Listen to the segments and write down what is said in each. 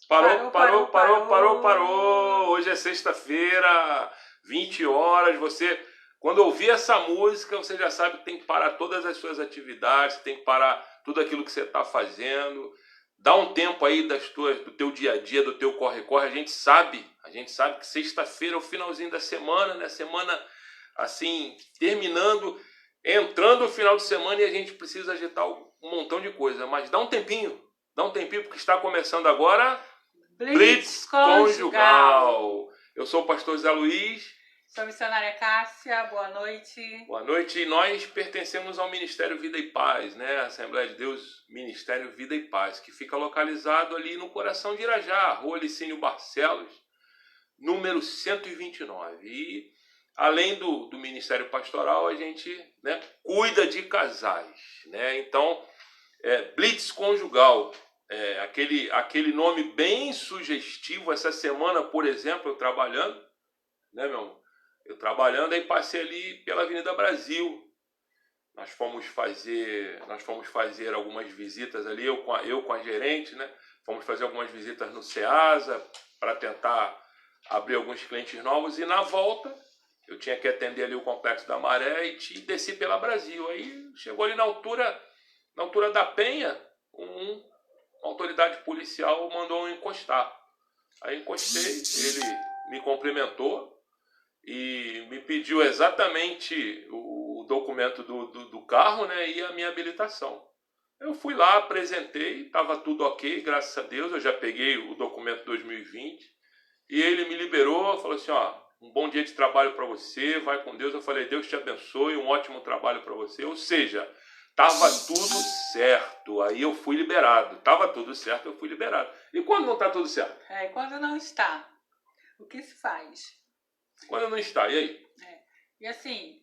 Parou, parou, parou, parou, parou. Hoje é sexta-feira, 20 horas. Você, quando ouvir essa música, você já sabe que tem que parar todas as suas atividades, tem que parar tudo aquilo que você está fazendo. Dá um tempo aí do teu dia a dia, do teu corre-corre. A gente sabe que sexta-feira é o finalzinho da semana, né? Semana assim, terminando, entrando o final de semana e a gente precisa agitar um montão de coisa. Mas dá um tempinho porque está começando agora Blitz Conjugal. Eu sou o pastor Zé Luiz. Sou a missionária Cássia, boa noite. Boa noite, e nós pertencemos ao Ministério Vida e Paz, né? Assembleia de Deus, Ministério Vida e Paz, que fica localizado ali no coração de Irajá, Rua Licínio Barcelos, número 129. E além do Ministério Pastoral, a gente, né, cuida de casais, né? Então, Blitz Conjugal, aquele nome bem sugestivo. Essa semana, por exemplo, eu trabalhando, né, meu amor? Eu trabalhando, aí passei ali pela Avenida Brasil. Nós fomos fazer algumas visitas ali, eu com a gerente, né? Fomos fazer algumas visitas no Ceasa para tentar abrir alguns clientes novos. E na volta, eu tinha que atender ali o Complexo da Maré e desci pela Brasil. Aí chegou ali na altura da Penha, uma autoridade policial mandou eu encostar. Aí encostei, ele me cumprimentou e me pediu exatamente o documento do carro, né, e a minha habilitação. Eu fui lá, apresentei, estava tudo ok, graças a Deus. Eu já peguei o documento 2020 e ele me liberou, falou assim, ó, um bom dia de trabalho para você, vai com Deus. Eu falei, Deus te abençoe, um ótimo trabalho para você. Ou seja, estava tudo certo, aí eu fui liberado. Estava tudo certo, eu fui liberado. E quando não está tudo certo? Quando não está, o que se faz? Quando não está, e aí? E assim,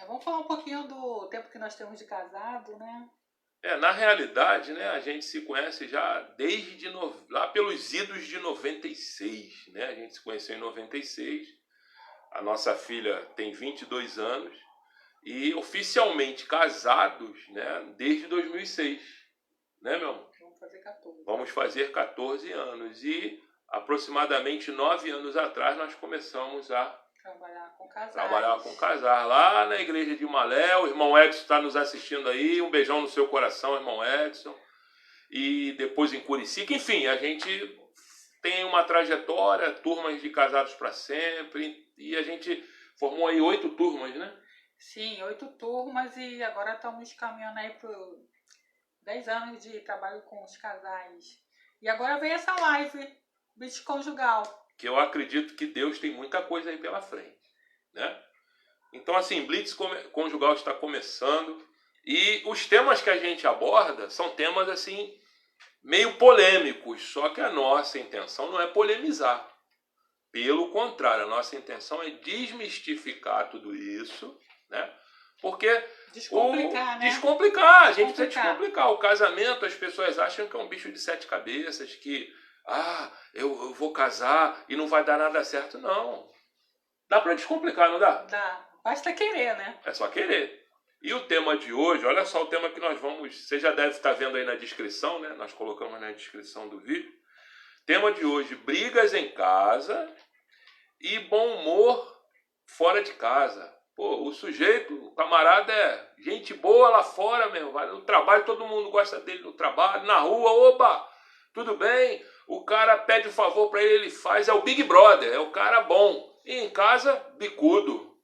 vamos falar um pouquinho do tempo que nós temos de casado, né? Na realidade, né, a gente se conhece já desde lá pelos idos de 96, né? A gente se conheceu em 96, a nossa filha tem 22 anos e oficialmente casados, né, desde 2006, né, meu amor? Vamos fazer 14. Vamos fazer 14 anos e aproximadamente 9 anos atrás nós começamos a trabalhar com casais lá na igreja de Malé. O irmão Edson está nos assistindo aí, um beijão no seu coração, irmão Edson. E depois em Curicica, enfim, a gente tem uma trajetória, turmas de casados para sempre, e a gente formou aí 8 turmas, né? Sim, 8 turmas, e agora estamos caminhando aí para 10 anos de trabalho com os casais. E agora vem essa live, Blitz Conjugal. Que eu acredito que Deus tem muita coisa aí pela frente, né? Então, assim, Blitz Conjugal está começando, e os temas que a gente aborda são temas, assim, meio polêmicos, só que a nossa intenção não é polemizar. Pelo contrário, a nossa intenção é desmistificar tudo isso, né? Porque descomplicar, né? A gente precisa descomplicar. O casamento, as pessoas acham que é um bicho de 7 cabeças, que eu vou casar e não vai dar nada certo. Não. Dá para descomplicar, não dá? Dá. Basta querer, né? É só querer. E o tema de hoje, olha só o tema que nós vamos... Você já deve estar vendo aí na descrição, né? Nós colocamos na descrição do vídeo. Tema de hoje, brigas em casa e bom humor fora de casa. Pô, o sujeito, o camarada é gente boa lá fora mesmo. Vai no trabalho, todo mundo gosta dele no trabalho. Na rua, opa, tudo bem? O cara pede um favor para ele faz. É o Big Brother, é o cara bom. E em casa, bicudo.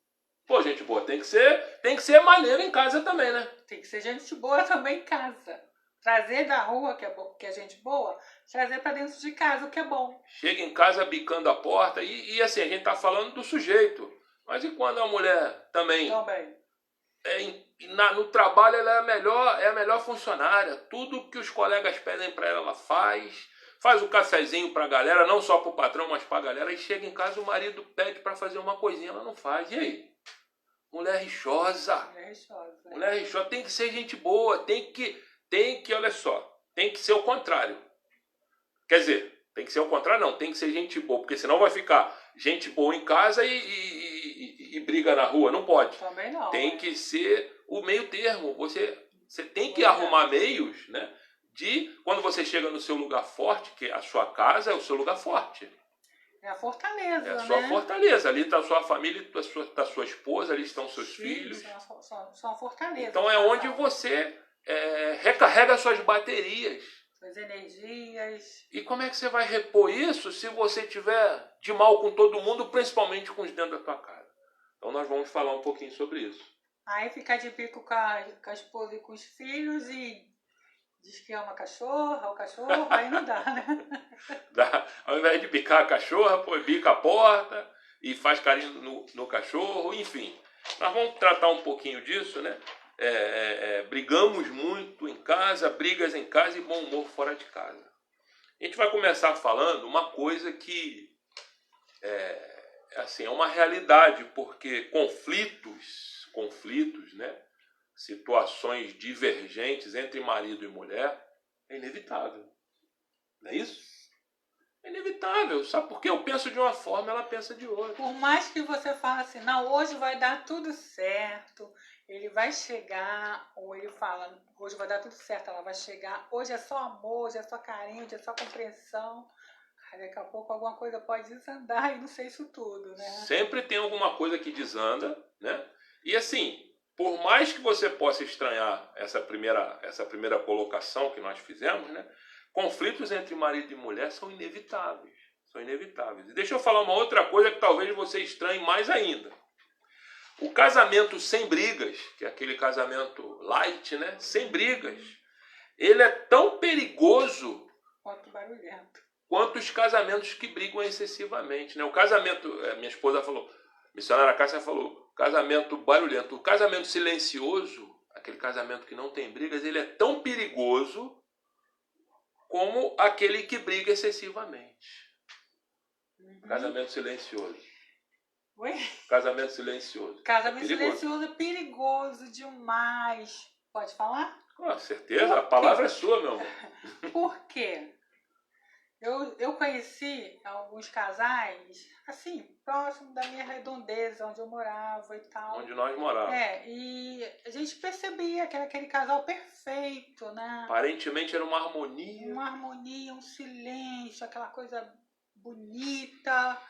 Pô, gente boa, tem que ser maneiro em casa também, né? Tem que ser gente boa também em casa. Trazer da rua, que é gente boa, trazer para dentro de casa, o que é bom. Chega em casa bicando a porta e assim, a gente tá falando do sujeito. Mas e quando a mulher também? No trabalho ela é a melhor funcionária. Tudo que os colegas pedem para ela faz o cafezinho pra galera, não só pro patrão, mas pra galera. E chega em casa, o marido pede para fazer uma coisinha, ela não faz. E aí? Mulher rixosa. Mulher rixosa. Tem que ser gente boa, tem que, olha só, tem que ser o contrário. Quer dizer, tem que ser o contrário, não, tem que ser gente boa, porque senão vai ficar gente boa em casa e briga na rua, não pode. Também não. Tem que ser o meio termo, você tem que arrumar meios, né, de quando você chega no seu lugar forte, que a sua casa é o seu lugar forte. É a fortaleza, É a sua né? fortaleza. Ali está a sua família, está a sua esposa, ali estão seus filhos. São a fortaleza. Então é onde você recarrega suas baterias. Suas energias. E como é que você vai repor isso se você tiver de mal com todo mundo, principalmente com os dentro da tua casa? Então nós vamos falar um pouquinho sobre isso. Aí fica de pico com a esposa e com os filhos e diz que ama a cachorra, o cachorro, aí não dá, né? Ao invés de bicar a cachorra, pô, bica a porta e faz carinho no cachorro, enfim. Nós vamos tratar um pouquinho disso, né? Brigamos muito em casa, brigas em casa e bom humor fora de casa. A gente vai começar falando uma coisa que é uma realidade, porque conflitos, né? Situações divergentes entre marido e mulher é inevitável. Não é isso? É inevitável. Sabe por quê? Eu penso de uma forma, ela pensa de outra. Por mais que você fale assim, não, hoje vai dar tudo certo, ele vai chegar, ou ele fala, hoje vai dar tudo certo, ela vai chegar, hoje é só amor, hoje é só carinho, hoje é só compreensão. Aí daqui a pouco alguma coisa pode desandar e não sei isso tudo, né? Sempre tem alguma coisa que desanda, né? E assim, por mais que você possa estranhar essa primeira colocação que nós fizemos, né? Conflitos entre marido e mulher são inevitáveis. São inevitáveis. E deixa eu falar uma outra coisa que talvez você estranhe mais ainda. O casamento sem brigas, que é aquele casamento light, né? Sem brigas, ele é tão perigoso Quanto barulhento. Quanto os casamentos que brigam excessivamente, né? O casamento, minha esposa falou, missionária Cássia falou, casamento barulhento. O casamento silencioso, aquele casamento que não tem brigas, ele é tão perigoso como aquele que briga excessivamente. Casamento silencioso. Oi? Casamento silencioso. Casamento silencioso é perigoso demais. Pode falar? Com certeza, a palavra é sua, meu amor. Por quê? Eu conheci alguns casais, assim, próximo da minha redondeza, onde eu morava e tal. Onde nós morávamos. E a gente percebia que era aquele casal perfeito, né? Aparentemente era uma harmonia. Uma harmonia, um silêncio, aquela coisa bonita.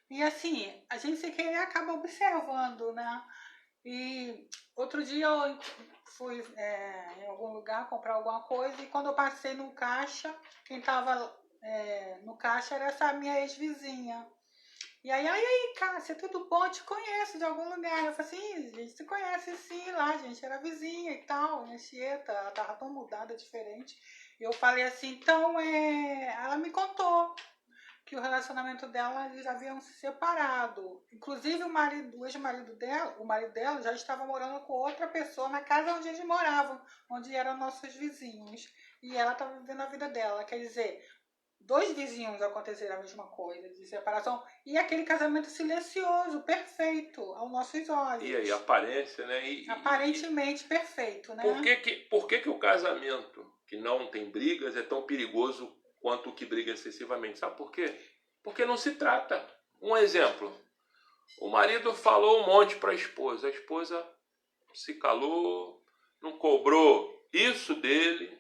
E assim, a gente sem querer acaba observando, né? E outro dia eu fui em algum lugar comprar alguma coisa e quando eu passei no caixa, quem estava no caixa era essa minha ex-vizinha. E aí, Cássia, tudo bom? Eu te conheço de algum lugar. Eu falei assim, a gente se conhece sim lá, a gente era vizinha e tal, minha Chieta, ela tava tão mudada, diferente. E eu falei assim, então, ela me contou que o relacionamento dela, eles já haviam se separado. Inclusive o ex-marido dela, o marido dela já estava morando com outra pessoa na casa onde eles moravam, onde eram nossos vizinhos. E ela estava vivendo a vida dela. Quer dizer, 2 vizinhos aconteceram a mesma coisa, de separação. E aquele casamento silencioso, perfeito, aos nossos olhos. E aí, aparência, né? Aparentemente perfeito, né? Por que o casamento que não tem brigas é tão perigoso quanto o que briga excessivamente? Sabe por quê? Porque não se trata. Um exemplo. O marido falou um monte para a esposa se calou, não cobrou isso dele.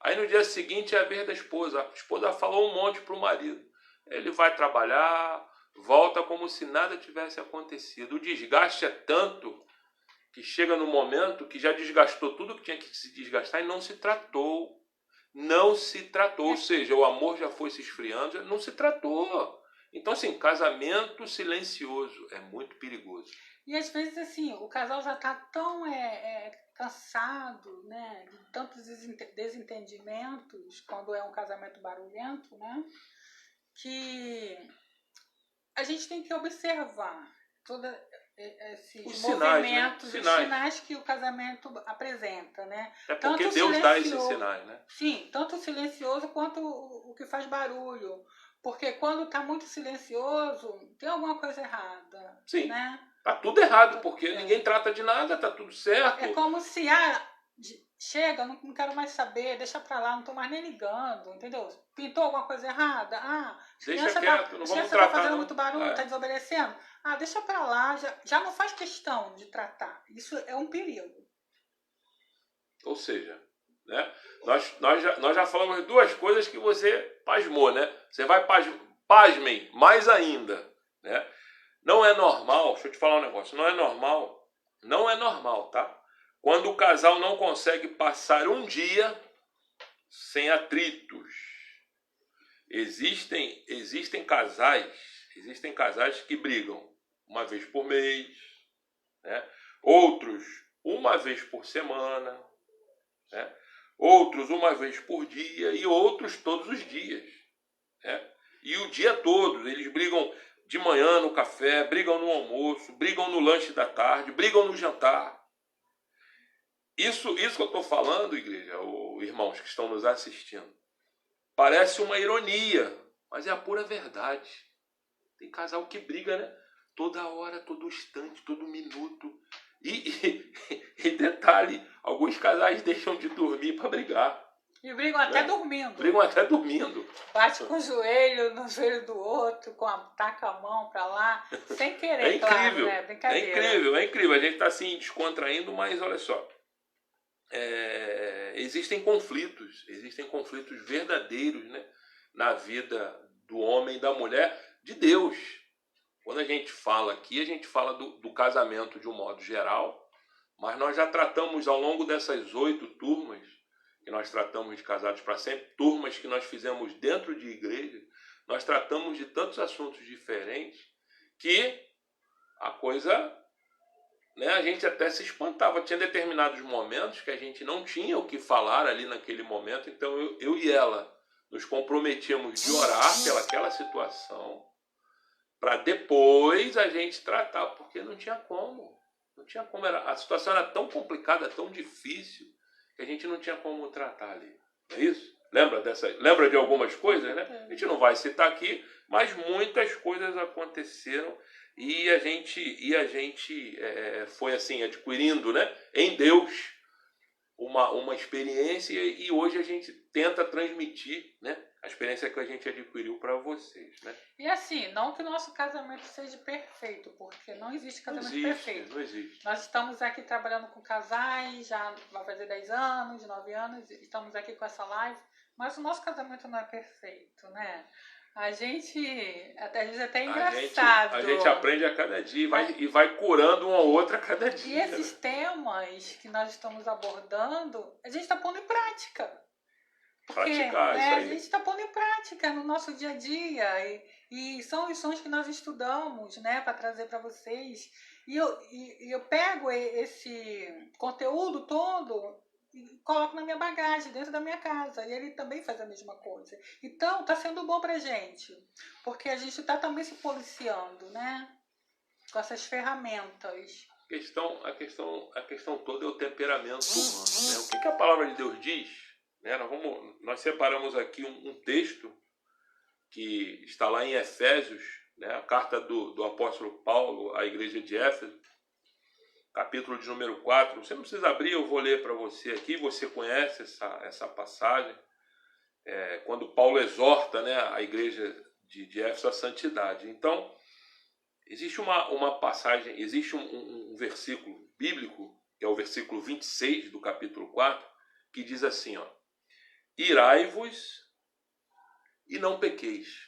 Aí no dia seguinte é a vez da esposa. A esposa falou um monte para o marido. Ele vai trabalhar, volta como se nada tivesse acontecido. O desgaste é tanto que chega no momento que já desgastou tudo que tinha que se desgastar e não se tratou. Não se tratou. Ou seja, o amor já foi se esfriando, não se tratou. Então, assim, casamento silencioso é muito perigoso. E às vezes, assim, o casal já está tão cansado, né, de tantos desentendimentos, quando é um casamento barulhento, né, que a gente tem que observar todos esses movimentos, os sinais que o casamento apresenta, né? É porque tanto Deus dá esses sinais, né? Sim, tanto o silencioso quanto o que faz barulho. Porque quando está muito silencioso, tem alguma coisa errada. Sim. Né? Tá tudo errado, porque ninguém trata de nada, tá tudo certo. É como se, chega, não quero mais saber, deixa pra lá, não tô mais nem ligando, entendeu? Pintou alguma coisa errada? Deixa quieto, não vamos tratar. Tá fazendo muito barulho, tá desobedecendo. Deixa pra lá, já não faz questão de tratar. Isso é um perigo. Ou seja, né? Nós já falamos de duas coisas que você pasmou, né? Você vai pasmem mais ainda, né? Não é normal, deixa eu te falar um negócio, não é normal, tá? Quando o casal não consegue passar um dia sem atritos. Existem casais que brigam uma vez por mês, né? Outros uma vez por semana, né? Outros uma vez por dia e outros todos os dias, né? E o dia todo eles brigam de manhã no café, brigam no almoço, brigam no lanche da tarde, brigam no jantar. Isso que eu estou falando, igreja, ou irmãos que estão nos assistindo, parece uma ironia, mas é a pura verdade. Tem casal que briga, né? Toda hora, todo instante, todo minuto. E detalhe, alguns casais deixam de dormir para brigar. E brigam até dormindo. Brigam até dormindo. Bate com o joelho no joelho do outro, taca a mão para lá, sem querer, é incrível, claro, né? Brincadeira. É incrível. A gente está assim descontraindo, mas olha só. Existem conflitos verdadeiros, né, na vida do homem e da mulher de Deus. Quando a gente fala aqui, a gente fala do casamento de um modo geral, mas nós já tratamos ao longo dessas 8 turmas, que nós tratamos de Casados para Sempre, turmas que nós fizemos dentro de igreja, nós tratamos de tantos assuntos diferentes que a coisa, né, a gente até se espantava. Tinha determinados momentos que a gente não tinha o que falar ali naquele momento, então eu e ela nos comprometíamos de orar pelaquela situação para depois a gente tratar, porque não tinha como. A situação era tão complicada, tão difícil, que a gente não tinha como tratar ali. Não é isso? Lembra de algumas coisas, né? A gente não vai citar aqui, mas muitas coisas aconteceram e a gente foi assim adquirindo, né, em Deus uma experiência e hoje a gente tenta transmitir, né, a experiência que a gente adquiriu para vocês, né? E assim, não que o nosso casamento seja perfeito, porque não existe casamento perfeito. Não existe. Nós estamos aqui trabalhando com casais, já vai fazer 10 anos, 9 anos, estamos aqui com essa live, mas o nosso casamento não é perfeito, né? A gente às vezes até é engraçado. A gente aprende a cada dia e vai curando uma outra a cada dia. E esses temas que nós estamos abordando, a gente está pondo em prática. Praticar isso aí. A gente está pondo em prática no nosso dia a dia e são lições que nós estudamos, né, para trazer para vocês. E eu pego esse conteúdo todo e coloco na minha bagagem, dentro da minha casa. E ele também faz a mesma coisa. Então, está sendo bom para a gente, porque a gente está também se policiando, né, com essas ferramentas. A questão toda é o temperamento humano, né? O que a palavra de Deus diz? Né? Nós separamos aqui um texto que está lá em Efésios, né? A carta do apóstolo Paulo à igreja de Éfeso, capítulo de número 4. Você não precisa abrir, eu vou ler para você aqui. Você conhece essa passagem, quando Paulo exorta, né, a igreja de Éfeso à santidade. Então, existe uma passagem, existe um versículo bíblico, que é o versículo 26 do capítulo 4, que diz assim, ó: irai-vos e não pequeis.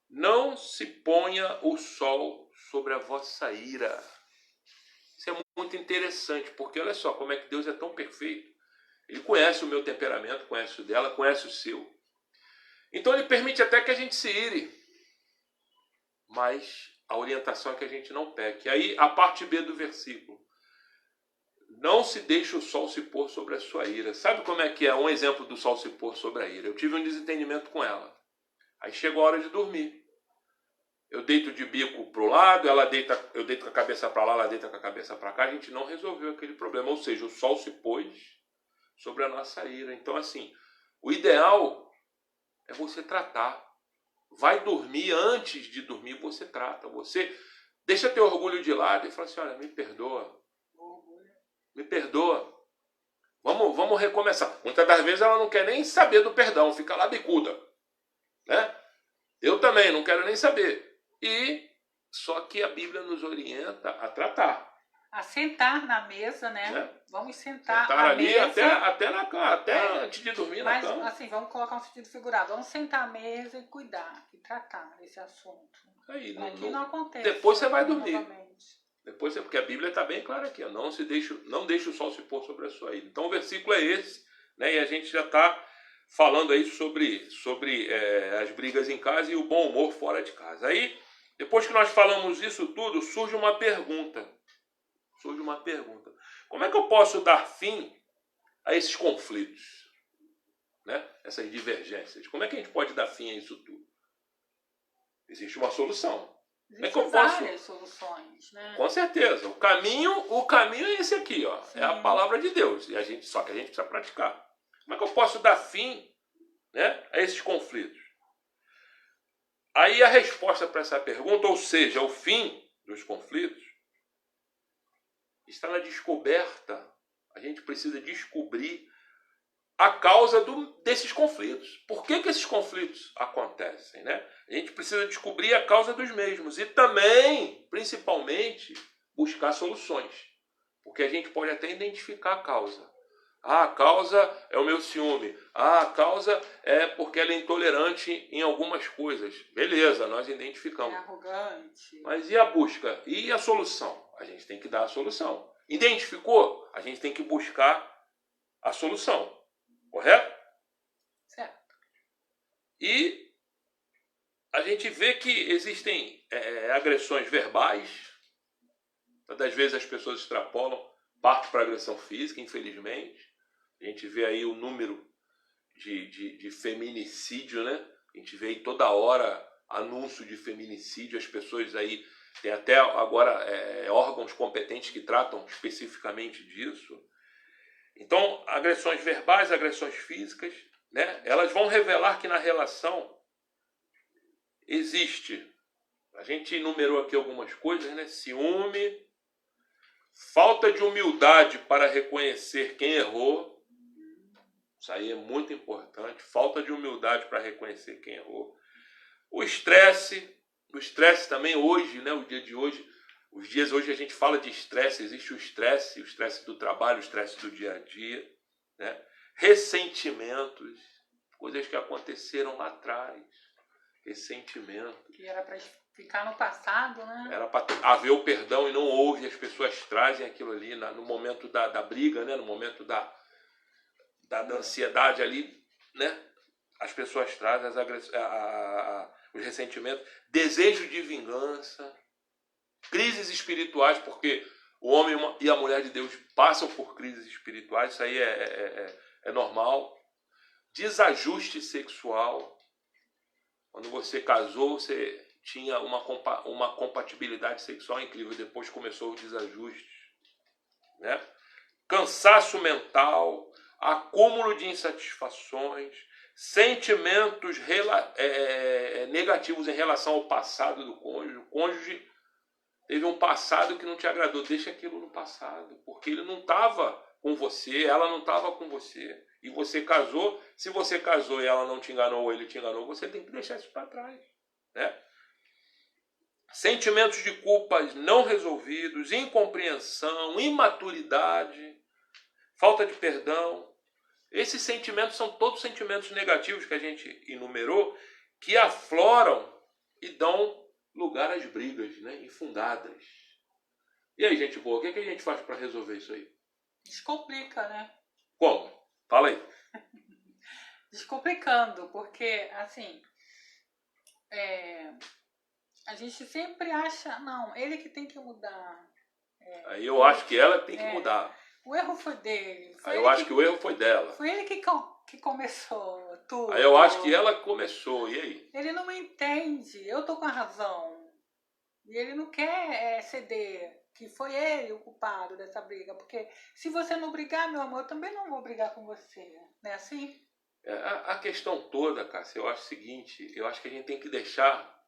Não se ponha o sol sobre a vossa ira. Isso é muito interessante, porque olha só como é que Deus é tão perfeito. Ele conhece o meu temperamento, conhece o dela, conhece o seu. Então ele permite até que a gente se ire. Mas a orientação é que a gente não peque. Aí a parte B do versículo: não se deixe o sol se pôr sobre a sua ira. Sabe como é que é um exemplo do sol se pôr sobre a ira? Eu tive um desentendimento com ela. Aí chegou a hora de dormir. Eu deito de bico para o lado, eu deito com a cabeça para lá, ela deita com a cabeça para cá. A gente não resolveu aquele problema. Ou seja, o sol se pôs sobre a nossa ira. Então, assim, o ideal é você tratar. Vai dormir, antes de dormir você trata. Você deixa teu orgulho de lado e fala assim: olha, me perdoa. Me perdoa. Vamos recomeçar. Muitas das vezes ela não quer nem saber do perdão, fica lá bicuda, né? Eu também não quero nem saber. E só que a Bíblia nos orienta a tratar. a sentar na mesa, né? Vamos sentar Sentar à ali mesa. até antes de dormir na Mas, cama. assim, vamos colocar um sentido figurado. Vamos sentar à mesa e cuidar, e tratar desse assunto. Aí, Para que não aconteça. depois você vai dormir. Novamente. Depois porque a Bíblia está bem clara aqui, ó, não deixe o sol se pôr sobre a sua ira. Então o versículo é esse, né? E a gente já está falando aí sobre as brigas em casa e o bom humor fora de casa. Aí, depois que nós falamos isso tudo, surge uma pergunta. Como é que eu posso dar fim a esses conflitos? Né? Essas divergências. Como é que a gente pode dar fim a isso tudo? Existe uma solução. Existem várias soluções, né? Com certeza. O caminho é esse aqui, ó. Sim. É a palavra de Deus. Só que a gente precisa praticar. Como é que eu posso dar fim, né, a esses conflitos? Aí a resposta para essa pergunta, ou seja, o fim dos conflitos, está na descoberta. A gente precisa descobrir a causa desses conflitos. Por que esses conflitos acontecem, né? A gente precisa descobrir a causa dos mesmos e também, principalmente, buscar soluções. Porque a gente pode até identificar a causa. Ah, a causa é o meu ciúme. Ah, a causa é porque ela é intolerante em algumas coisas. Beleza, nós identificamos. É arrogante. Mas e a busca? E a solução? A gente tem que dar a solução. Identificou? A gente tem que buscar a solução. Correto? Certo. E a gente vê que existem agressões verbais. Muitas vezes as pessoas extrapolam, partem para agressão física, infelizmente. A gente vê aí o número de feminicídio, né? A gente vê aí toda hora anúncio de feminicídio. As pessoas aí têm até agora órgãos competentes que tratam especificamente disso. Então, agressões verbais, agressões físicas, né? Elas vão revelar que na relação existe, a gente enumerou aqui algumas coisas, né? Ciúme, falta de humildade para reconhecer quem errou. Isso aí é muito importante. Falta de humildade para reconhecer quem errou. O estresse também hoje, né? O dia de hoje, os dias hoje a gente fala de estresse. Existe o estresse do trabalho, o estresse do dia a dia, né? Ressentimentos, coisas que aconteceram lá atrás. Ressentimento. Que era para ficar no passado, né? Era para haver o perdão e não houve. As pessoas trazem aquilo ali no momento da briga, né? No momento da ansiedade ali, né? As pessoas trazem os ressentimentos, desejo de vingança, crises espirituais, porque o homem e a mulher de Deus passam por crises espirituais, isso aí é normal. Desajuste sexual. Quando você casou, você tinha uma compatibilidade sexual incrível, depois começou os desajustes, né? Cansaço mental, acúmulo de insatisfações, sentimentos negativos em relação ao passado do cônjuge. O cônjuge teve um passado que não te agradou, deixa aquilo no passado, porque ele não estava com você, ela não estava com você. E você casou, se você casou e ela não te enganou ou ele te enganou, você tem que deixar isso para trás, né? Sentimentos de culpas não resolvidos, incompreensão, imaturidade, falta de perdão. Esses sentimentos são todos sentimentos negativos que a gente enumerou, que afloram e dão lugar às brigas, né, infundadas. E aí, gente boa, o que a gente faz para resolver isso aí? Descomplica, né? Como? Fala aí. Descomplicando, porque, assim, a gente sempre acha, não, ele que tem que mudar. Aí eu acho que ela tem que mudar. O erro foi dele. Aí eu acho que o erro foi dela. Foi ele que começou tudo. Aí eu acho que ela começou, e aí? Ele não me entende, eu tô com a razão. E ele não quer ceder, que foi ele o culpado dessa briga. Porque se você não brigar, meu amor, eu também não vou brigar com você. Não é assim? A questão toda, Cássia, eu acho o seguinte, eu acho que a gente tem que deixar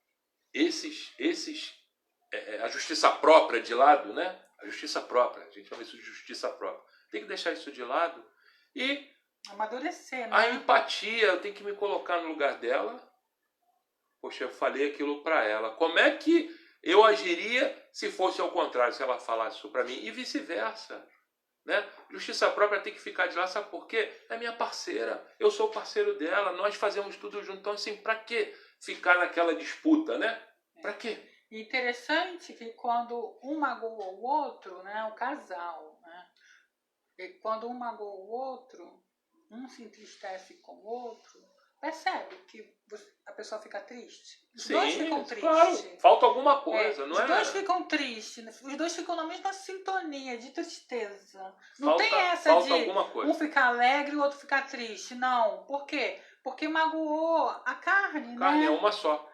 a justiça própria de lado, né? A justiça própria, a gente chama isso de justiça própria. Tem que deixar isso de lado e amadurecer, né? A empatia, eu tenho que me colocar no lugar dela. Poxa, eu falei aquilo para ela. Como é que eu agiria se fosse ao contrário, se ela falasse isso para mim, e vice-versa. Né? Justiça própria tem que ficar de lá, sabe por quê? É minha parceira, eu sou o parceiro dela, nós fazemos tudo junto. Então, assim, para que ficar naquela disputa, né? Para quê? Interessante que quando um magoa o outro, né, o casal, né, e quando um magoa o outro, um se entristece com o outro, percebe que a pessoa fica triste. Os dois ficam tristes. Claro, falta alguma coisa, não é? Os dois ficam tristes, os dois ficam na mesma sintonia de tristeza. Não Falta, tem essa falta de alguma coisa. um ficar alegre e o outro ficar triste. Não. Por quê? Porque magoou a carne, Carne né? é uma só.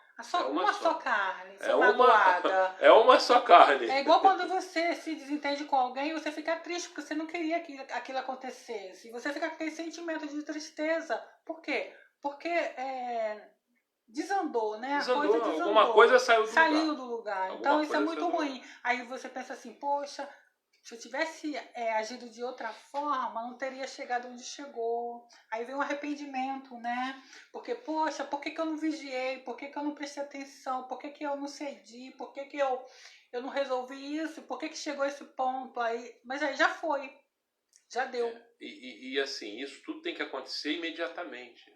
Uma só carne, É magoada. É uma só carne. É igual quando você se desentende com alguém e você fica triste porque você não queria que aquilo acontecesse. Você fica com aquele sentimento de tristeza. Por quê? Porque desandou, né? Desandou, a coisa desandou. alguma coisa saiu do lugar. Alguma Então isso é coisa muito ruim. Aí você pensa assim, poxa, se eu tivesse agido de outra forma, não teria chegado onde chegou. Aí vem o arrependimento, né? Porque, poxa, por que eu não vigiei? Por que eu não prestei atenção? Por que eu não cedi? Por que eu não resolvi isso? Por que chegou esse ponto? Aí, mas aí já foi. Já deu. E assim, isso tudo tem que acontecer imediatamente.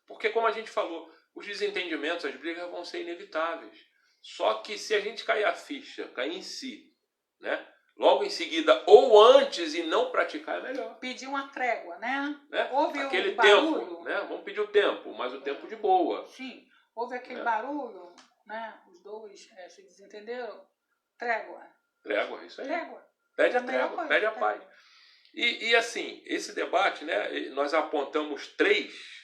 Porque, como a gente falou, os desentendimentos, as brigas vão ser inevitáveis. Só que se a gente cair a ficha, cair em si, né? Logo em seguida, ou antes e não praticar, é melhor. Pedir uma trégua, né? Houve aquele tempo, né? Vamos pedir o tempo, mas o tempo de boa. Sim, houve aquele barulho, né? Os dois se desentenderam. Trégua. Trégua, isso aí. Trégua. Pede a trégua, pede a paz. E assim, esse debate, né? Nós apontamos três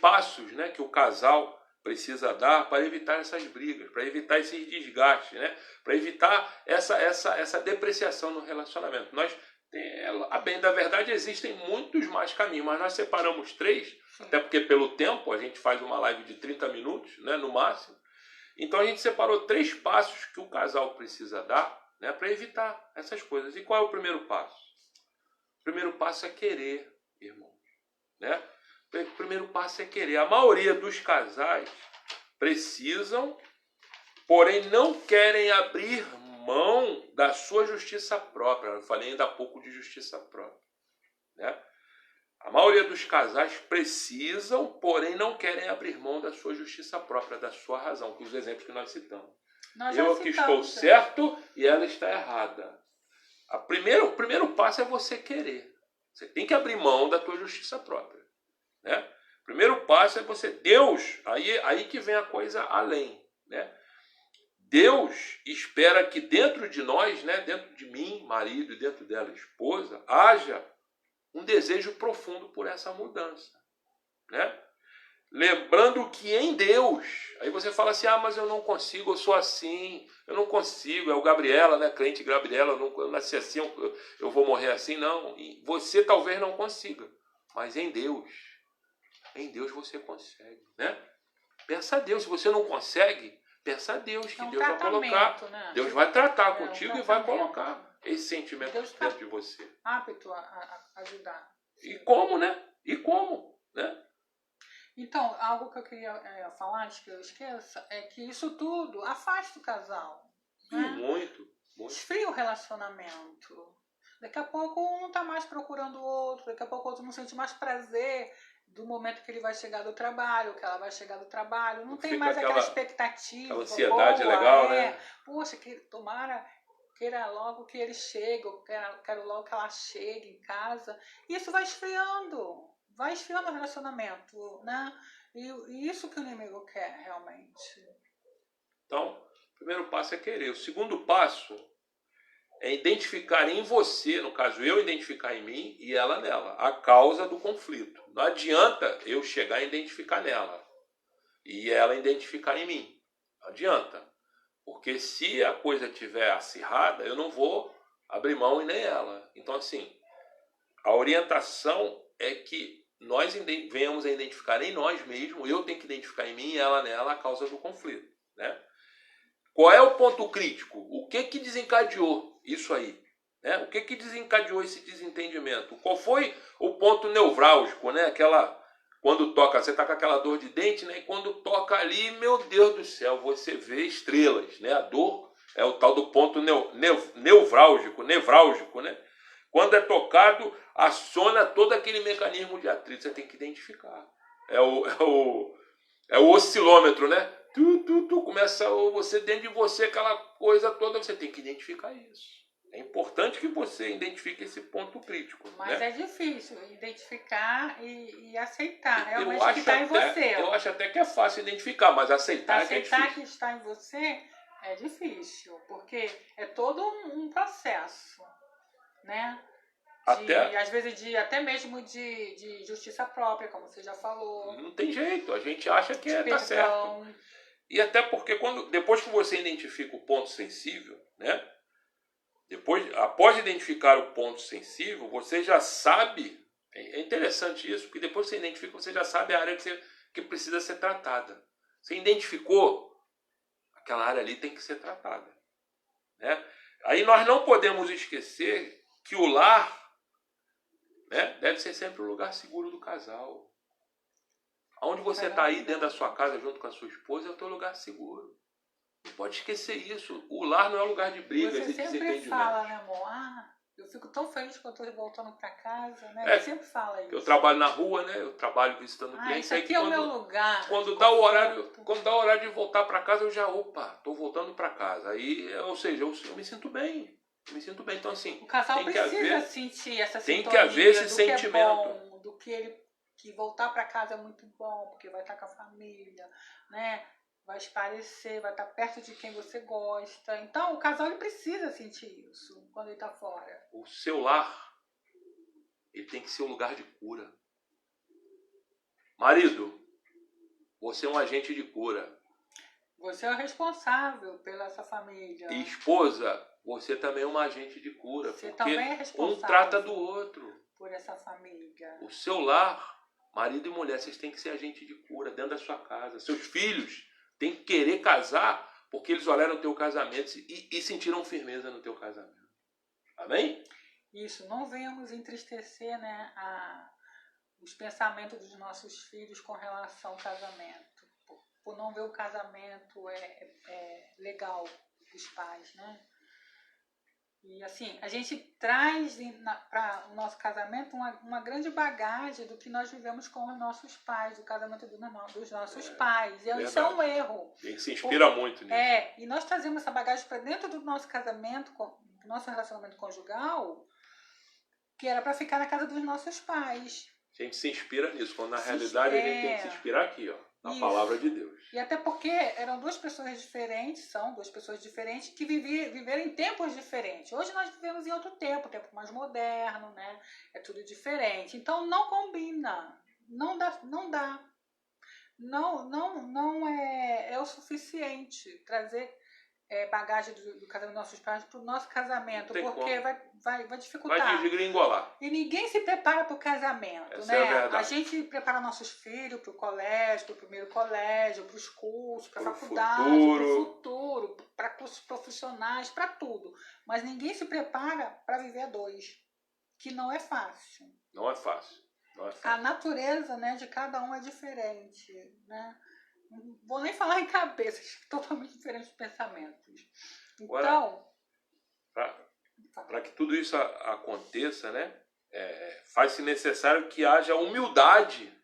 passos, né, que o casal precisa dar para evitar essas brigas, para evitar esses desgastes, né? Para evitar essa depreciação no relacionamento. A bem da verdade, existem muitos mais caminhos, mas nós separamos 3, até porque pelo tempo, a gente faz uma live de 30 minutos, né, no máximo. Então a gente separou 3 passos que o casal precisa dar, né, para evitar essas coisas. E qual é o primeiro passo? O primeiro passo é querer, irmãos, né? O primeiro passo é querer. A maioria dos casais precisam, porém não querem abrir mão da sua justiça própria. Eu falei ainda há pouco de justiça própria, né? A maioria dos casais precisam, porém não querem abrir mão da sua justiça própria, da sua razão, com os exemplos que nós citamos. Eu aqui estou certo e ela está errada. O primeiro passo é você querer. Você tem que abrir mão da tua justiça própria, né? O primeiro passo é você... Deus, aí que vem a coisa além, né? Deus espera que dentro de nós, né, dentro de mim, marido, e dentro dela, esposa, haja um desejo profundo por essa mudança, né? Lembrando que em Deus, aí você fala assim, mas eu não consigo, eu sou assim, eu não consigo, é o Gabriela, né, crente Gabriela, eu nasci assim, eu vou morrer assim, não. E você talvez não consiga, mas em Deus você consegue, né? Peça a Deus, se você não consegue, peça a Deus, que Deus vai colocar, né? Deus vai tratar contigo e vai colocar esse sentimento dentro de você. Apto a ajudar. E como, né? Né? Então, algo que eu queria falar, antes que eu esqueça, é que isso tudo afasta o casal. Né? Muito. Esfria o relacionamento. Daqui a pouco um não está mais procurando o outro, daqui a pouco o outro não sente mais prazer do momento que ele vai chegar do trabalho, que ela vai chegar do trabalho. Não tem mais aquela expectativa. Aquela ansiedade boa, legal, né? Poxa, queira logo que ele chegue, eu quero logo que ela chegue em casa. Isso vai esfriando o relacionamento, né? E isso que o inimigo quer, realmente. Então, o primeiro passo é querer. O segundo passo é identificar em você, no caso eu identificar em mim e ela nela, a causa do conflito. Não adianta eu chegar e identificar nela e ela identificar em mim. Não adianta. Porque se a coisa estiver acirrada, eu não vou abrir mão e nem ela. Então, assim, a orientação é que nós venhamos a identificar em nós mesmos, eu tenho que identificar em mim e ela nela a causa do conflito, né? Qual é o ponto crítico? O que desencadeou isso aí? Né? O que desencadeou esse desentendimento? Qual foi o ponto nevrálgico, né? Quando toca, você está com aquela dor de dente, né? E quando toca ali, meu Deus do céu, você vê estrelas, né? A dor É o tal do ponto nevrálgico, né? Quando é tocado, aciona todo aquele mecanismo de atrito. Você tem que identificar. É o oscilômetro, né? Começa você dentro de você, aquela coisa toda, você tem que identificar isso. É importante que você identifique esse ponto crítico. Mas né? é difícil identificar e aceitar. Eu Realmente que está em você. Eu acho até que é fácil identificar, mas aceitar é que é difícil. Aceitar que está em você é difícil, porque é todo um processo, né? Às vezes até mesmo de justiça própria, como você já falou. Não tem jeito, a gente acha que tá certo. E até porque depois que você identifica o ponto sensível, né? Após identificar o ponto sensível, você já sabe, é interessante isso, porque depois que você identifica, você já sabe a área que precisa ser tratada. Você identificou, aquela área ali tem que ser tratada. Né? Aí nós não podemos esquecer que o lar, né, deve ser sempre o lugar seguro do casal. Onde você está aí dentro da sua casa junto com a sua esposa é o teu lugar seguro. Não pode esquecer isso. O lar não é lugar de brigas e desentendimento. Você sempre fala, né, amor? Eu fico tão feliz quando eu estou voltando para casa, né? Você sempre fala isso. Eu trabalho na rua, né? Eu trabalho visitando clientes. Isso aqui é o meu lugar. Quando dá o horário de voltar para casa, eu já, estou voltando para casa. Aí, ou seja, eu me sinto bem. Então, assim, o casal precisa sentir essa sintonia. Tem que haver esse sentimento. Do que voltar para casa é muito bom, porque vai estar com a família, né? Vai esparecer, vai estar perto de quem você gosta. Então, o casal ele precisa sentir isso quando ele está fora. O seu lar, ele tem que ser um lugar de cura. Marido, você é um agente de cura. Você é o responsável pela sua família. E esposa, você também é uma agente de cura. Você também é responsável. Um trata do outro. Por essa família. O seu lar, marido e mulher, vocês têm que ser agente de cura dentro da sua casa. Seus filhos têm que querer casar porque eles olharam o teu casamento e sentiram firmeza no teu casamento. Amém? Isso, não venhamos entristecer, né, os pensamentos dos nossos filhos com relação ao casamento. Por não ver o casamento legal dos pais, né? E assim, a gente traz para o nosso casamento uma grande bagagem do que nós vivemos com os nossos pais, do casamento dos nossos pais. E isso é um erro. A gente se inspira muito nisso. E nós trazemos essa bagagem para dentro do nosso casamento, do nosso relacionamento conjugal, que era para ficar na casa dos nossos pais. A gente se inspira nisso, quando na realidade a gente tem que se inspirar aqui, na palavra de Deus. E até porque são duas pessoas diferentes que viveram em tempos diferentes. Hoje nós vivemos em outro tempo mais moderno, né? É tudo diferente. Então não combina, não dá. Não é o suficiente trazer bagagem do casamento dos nossos pais para o nosso casamento, porque vai dificultar. Vai desgringolar. E ninguém se prepara para o casamento, Essa né? É a verdade. A gente prepara nossos filhos para o colégio, para o primeiro colégio, para os cursos, para a faculdade, para o futuro, para cursos profissionais, para tudo. Mas ninguém se prepara para viver a dois, que não é fácil. Não é fácil. A natureza, né, de cada um é diferente, né? Não vou nem falar em cabeças totalmente diferentes de pensamentos. Então, para que tudo isso aconteça, né, faz-se necessário que haja humildade,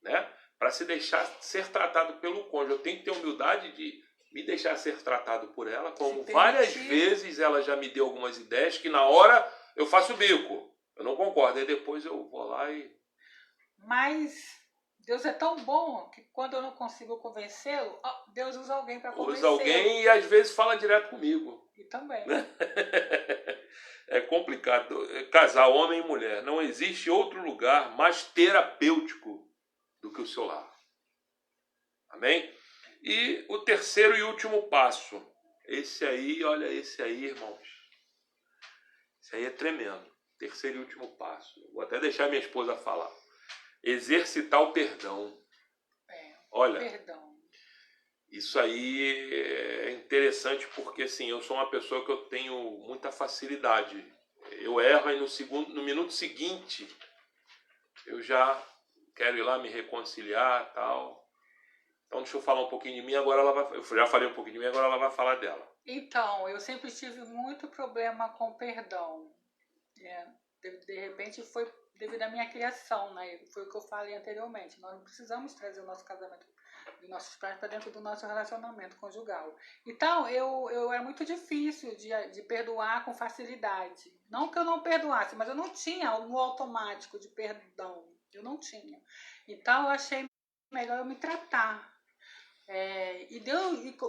né, para se deixar ser tratado pelo cônjuge. Eu tenho que ter humildade de me deixar ser tratado por ela, como várias vezes ela já me deu algumas ideias que na hora eu faço o bico. Eu não concordo, aí depois eu vou lá Mas Deus é tão bom que quando eu não consigo convencê-lo, Deus usa alguém para convencê-lo. Usa alguém e às vezes fala direto comigo. E também. É complicado. Casar homem e mulher. Não existe outro lugar mais terapêutico do que o seu lar. Amém? E o terceiro e último passo. Esse aí, irmãos. Esse aí é tremendo. Terceiro e último passo. Vou até deixar minha esposa falar. Exercitar o perdão. Olha, perdão. Isso aí é interessante porque assim, eu sou uma pessoa que eu tenho muita facilidade. Eu erro e no minuto seguinte eu já quero ir lá me reconciliar e tal. Então deixa eu falar um pouquinho de mim, eu já falei um pouquinho de mim, agora ela vai falar dela. Então, eu sempre tive muito problema com perdão. É, de repente foi devido à minha criação, né? Foi o que eu falei anteriormente. Nós não precisamos trazer o nosso casamento dos nossos pais para dentro do nosso relacionamento conjugal. Então, eu era muito difícil de perdoar com facilidade. Não que eu não perdoasse, mas eu não tinha um automático de perdão. Eu não tinha. Então, eu achei melhor eu me tratar.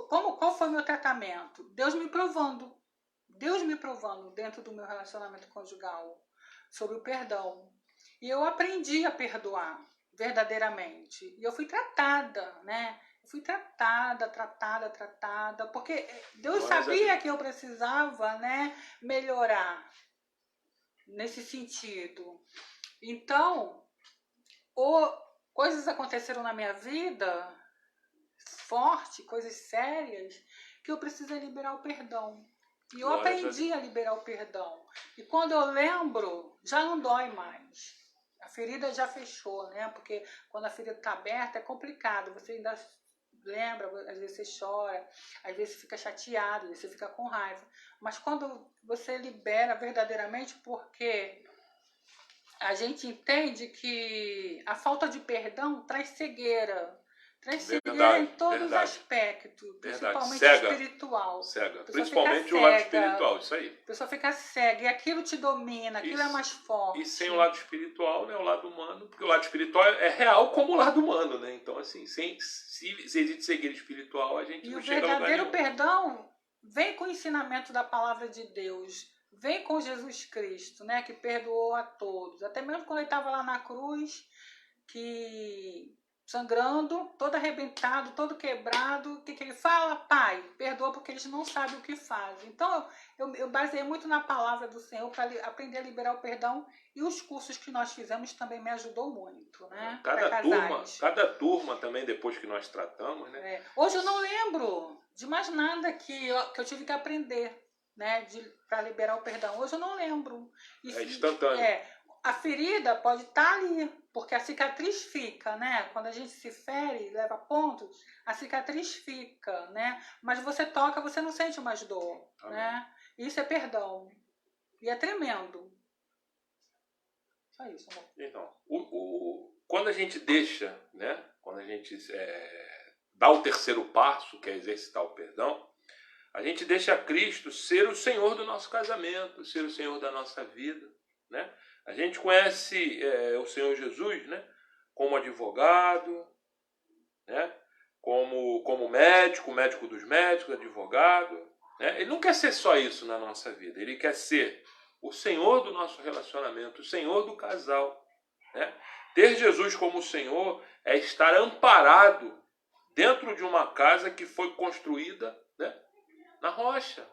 Qual foi o meu tratamento? Deus me provando dentro do meu relacionamento conjugal sobre o perdão. E eu aprendi a perdoar verdadeiramente. E eu fui tratada, né? Eu fui tratada, porque Deus sabia que eu precisava, né, melhorar nesse sentido. Então, coisas aconteceram na minha vida forte, coisas sérias, que eu precisei liberar o perdão. E eu aprendi a liberar o perdão. E quando eu lembro, já não dói mais. A ferida já fechou, né? Porque quando a ferida está aberta é complicado. Você ainda lembra, às vezes você chora, às vezes você fica chateado, às vezes você fica com raiva. Mas quando você libera verdadeiramente, porque a gente entende que a falta de perdão traz cegueira. Traz cegueira em todos os aspectos, principalmente espiritual. Cega. Principalmente o lado espiritual, isso aí. A pessoa fica cega e aquilo te domina, aquilo é mais forte. E sem o lado espiritual, né, o lado humano, porque o lado espiritual é real como o lado humano, né? Então, assim, se existe cegueira espiritual, a gente não chega a lugar nenhum. E o verdadeiro perdão vem com o ensinamento da palavra de Deus, vem com Jesus Cristo, né, que perdoou a todos. Até mesmo quando ele estava lá na cruz, sangrando, todo arrebentado, todo quebrado, o que ele fala? Pai, perdoa porque eles não sabem o que fazem. Então, eu baseei muito na palavra do Senhor para aprender a liberar o perdão, e os cursos que nós fizemos também me ajudou muito, né? Cada turma também, depois que nós tratamos, né? Hoje eu não lembro de mais nada que eu tive que aprender, né, para liberar o perdão. Hoje eu não lembro. É instantâneo. A ferida pode estar ali, porque a cicatriz fica, né? Quando a gente se fere, leva pontos, a cicatriz fica, né? Mas você toca, você não sente mais dor, né? Isso é perdão. E é tremendo. Só isso, amor. Então, quando a gente deixa, né? Quando a gente dá o terceiro passo, que é exercitar o perdão, a gente deixa Cristo ser o Senhor do nosso casamento, ser o Senhor da nossa vida, né? A gente conhece o Senhor Jesus, né, como advogado, né, como médico dos médicos, advogado. Né? Ele não quer ser só isso na nossa vida. Ele quer ser o Senhor do nosso relacionamento, o Senhor do casal. Né? Ter Jesus como Senhor é estar amparado dentro de uma casa que foi construída, né, na rocha.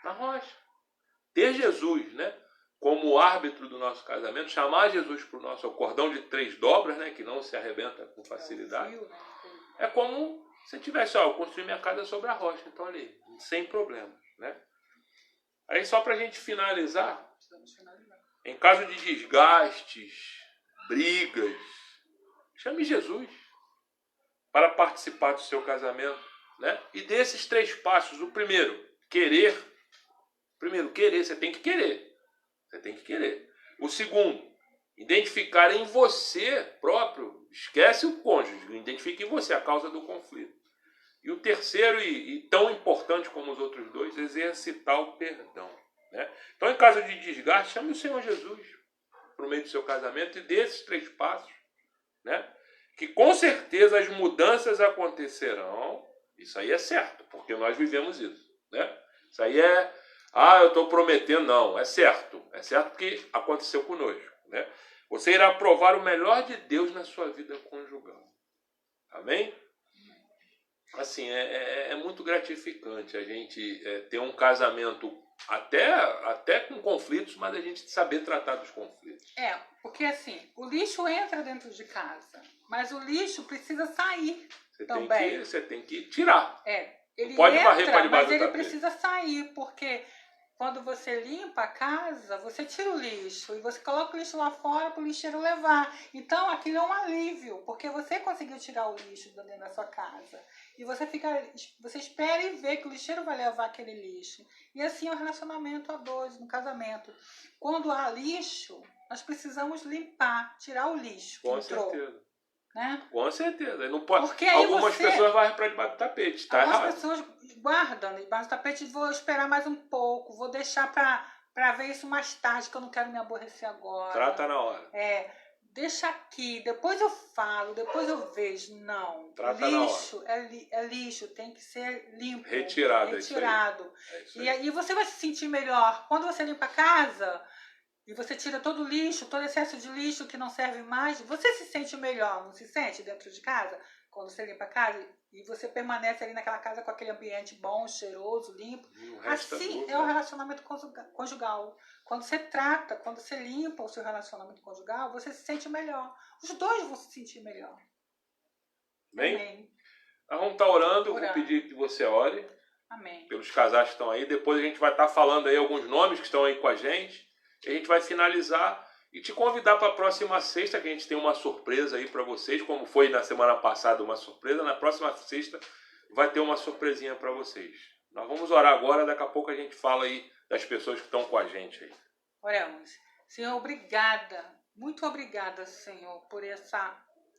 Na rocha. Ter Jesus, né, como árbitro do nosso casamento, chamar Jesus para o nosso cordão de 3 dobras, né, que não se arrebenta com facilidade. É como se tivesse, eu construí minha casa sobre a rocha, então ali, sem problemas, né? Aí só para a gente finalizar, em caso de desgastes, brigas, chame Jesus para participar do seu casamento, né? E desses 3 passos, o primeiro, querer, você tem que querer. Você tem que querer. O segundo, identificar em você próprio, esquece o cônjuge, identifique em você a causa do conflito. E o terceiro, e tão importante como os outros 2, exercitar o perdão. Né? Então, em caso de desgaste, chame o Senhor Jesus para o meio do seu casamento e desses 3 passos, né, que com certeza as mudanças acontecerão. Isso aí é certo, porque nós vivemos isso. Né? Isso aí eu estou prometendo, não, é certo porque aconteceu conosco, né? Você irá provar o melhor de Deus na sua vida conjugal, amém? Assim, é muito gratificante a gente ter um casamento até com conflitos, mas a gente saber tratar dos conflitos. Porque assim, o lixo entra dentro de casa, mas o lixo precisa sair também. Você tem que tirar. Ele pode entra, varrer para debaixo mas ele do tapete. precisa sair, porque quando você limpa a casa, você tira o lixo e você coloca o lixo lá fora para o lixeiro levar. Então, aquilo é um alívio, porque você conseguiu tirar o lixo de dentro da sua casa. E você espera e vê que o lixeiro vai levar aquele lixo. E assim é o relacionamento a dois, no casamento. Quando há lixo, nós precisamos limpar, tirar o lixo que Com entrou. certeza. Né? Com certeza. Não pode... Porque aí algumas pessoas vão para debaixo do tapete, tá errado. Algumas pessoas guardam debaixo do tapete, vou esperar mais um pouco, vou deixar para ver isso mais tarde, que eu não quero me aborrecer agora. Trata na hora. Deixa aqui, depois eu falo, depois eu vejo. Não. Trata lixo é lixo, tem que ser limpo. Retirado. É isso aí. E aí você vai se sentir melhor. Quando você limpa a casa e você tira todo o lixo, todo excesso de lixo que não serve mais, você se sente melhor, não se sente dentro de casa? Quando você limpa a casa e você permanece ali naquela casa com aquele ambiente bom, cheiroso, limpo. Assim é o relacionamento conjugal. Quando você trata, quando você limpa o seu relacionamento conjugal, você se sente melhor. Os dois vão se sentir melhor. Amém? Amém. Nós vamos estar orando, eu vou pedir que você ore. Amém. Pelos casais que estão aí. Depois a gente vai estar falando aí alguns nomes que estão aí com a gente. A gente vai finalizar e te convidar para a próxima sexta, que a gente tem uma surpresa aí para vocês, como foi na semana passada uma surpresa. Na próxima sexta vai ter uma surpresinha para vocês. Nós vamos orar agora, daqui a pouco a gente fala aí das pessoas que estão com a gente aí. Oramos. Senhor, obrigada, muito obrigada, Senhor,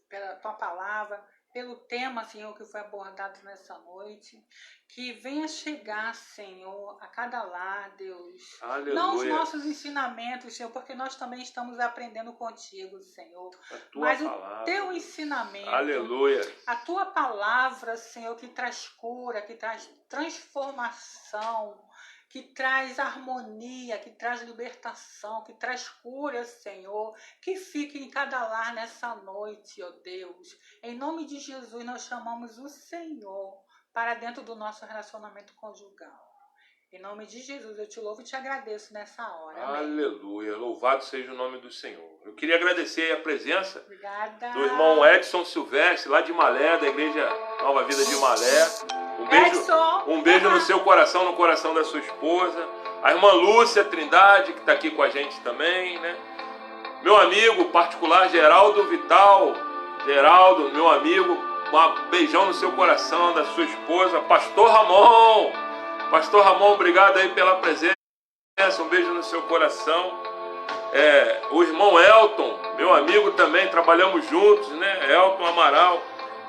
pela tua palavra, pelo tema, Senhor, que foi abordado nessa noite. Que venha chegar, Senhor, a cada lar, Deus. Aleluia. Não os nossos ensinamentos, Senhor, porque nós também estamos aprendendo contigo, Senhor. Mas palavra, o teu ensinamento. Aleluia. A tua palavra, Senhor, que traz cura, que traz transformação, que traz harmonia, que traz libertação, que traz cura, Senhor, que fique em cada lar nessa noite, ó Deus. Em nome de Jesus, nós chamamos o Senhor para dentro do nosso relacionamento conjugal. Em nome de Jesus, eu te louvo e te agradeço nessa hora. Amém. Aleluia. Louvado seja o nome do Senhor. Eu queria agradecer a presença Obrigada. do irmão Edson Silvestre, lá de Malé, da Igreja Nova Vida de Malé. Um beijo no seu coração, no coração da sua esposa. A irmã Lúcia Trindade, que está aqui com a gente também, né? Meu amigo particular, Geraldo Vital. Geraldo, meu amigo, um beijão no seu coração, da sua esposa. Pastor Ramon. Pastor Ramon, obrigado aí pela presença. Um beijo no seu coração. O irmão Elton, meu amigo também, trabalhamos juntos, né? Elton Amaral.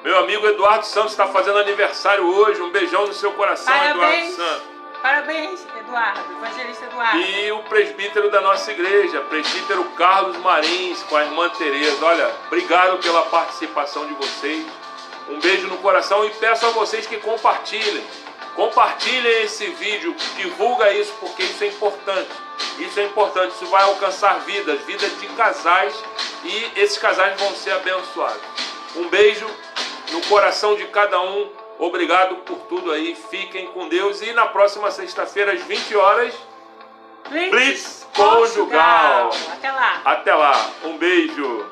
Meu amigo Eduardo Santos está fazendo aniversário hoje. Um beijão no seu coração, parabéns, Eduardo Santos. Parabéns, Eduardo, evangelista Eduardo. E o presbítero da nossa igreja, presbítero Carlos Marins, com a irmã Tereza. Olha, obrigado pela participação de vocês. Um beijo no coração e peço a vocês que compartilhem. Compartilhem esse vídeo, divulga isso, porque isso é importante. Isso é importante, isso vai alcançar vidas de casais, e esses casais vão ser abençoados. Um beijo no coração de cada um. Obrigado por tudo aí. Fiquem com Deus. E na próxima sexta-feira, às 20 horas, Blitz Conjugal. Até lá. Até lá. Um beijo.